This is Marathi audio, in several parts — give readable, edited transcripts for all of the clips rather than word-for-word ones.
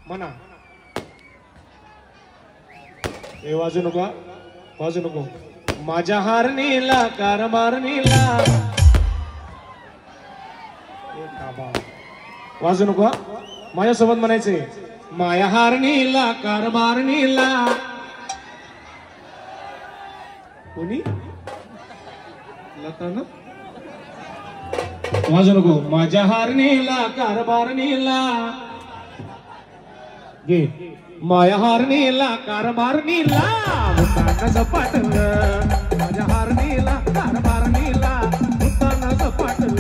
म्हणा हे वाजू नको वाजू नको माझ्या हारणीला कारभारणीला वाजू नको माझ्यासोबत म्हणायचे माया हारणीला कारभारणीला कोणी लता ना वाजू नको माझ्या हारणीला कारभारणीला गे माया हारणीला कारभारणीला भूतान झपाटलं माझ्या हारणीला कारभारणीला भूतान झपाटलं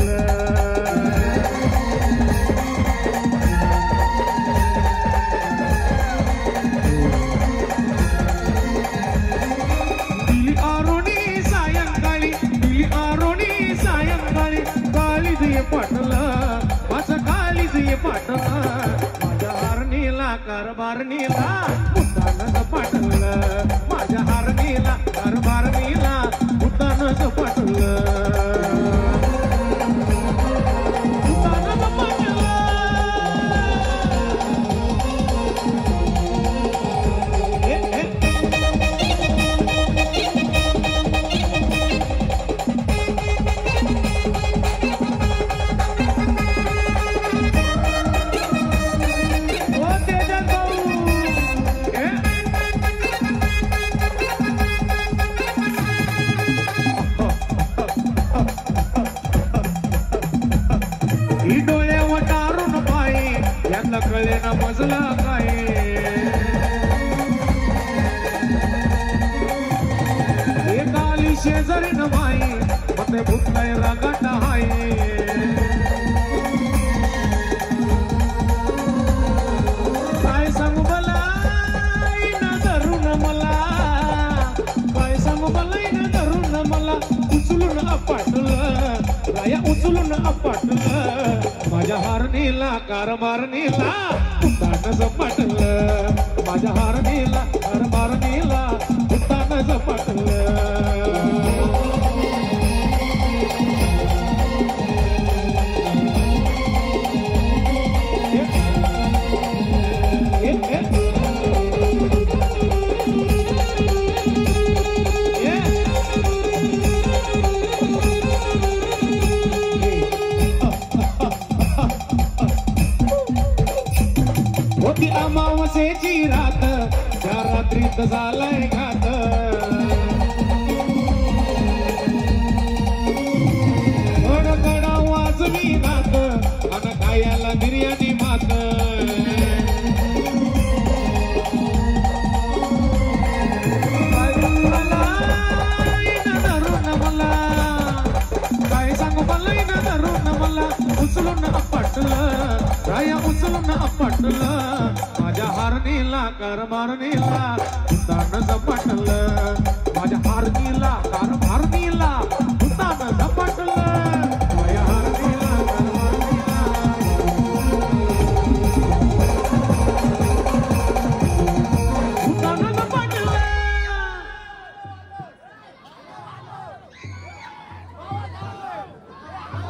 दिली आरोणी सायंकाळी दिली आरोणी सायंकाळी काळी दुये पाटलं माझं काळी दुये पाटलं कारभारणीला भूतान झपाटलं माझ्या हारणीला कारभारणीला भूतान झपाटलं कळे ना मजला काय एकाली शेजारी न बाई मते भूतलाय रागाट हाय काय सांगू मला ना धरून मला काय सांगू मला ना धरून मला उचलून आपटलं राया उचलून आपटलं माझ्या हारणीला कारभारणीला भूतान झपाटलं माझ्या हारणीला कारभारणीला भूतान झपाटलं होती अमावस्येची रात त्या रात्रीत झालाय घात कडकडा वाजवी नात अन खायला बिर्याणी मात काय सांगू मला धरून मला उचलून आपटलं राया उचलून आपटलं माझ्या हारणीला कारभारणीला भूतान झपाटलं माझ्या हारणीला कारभार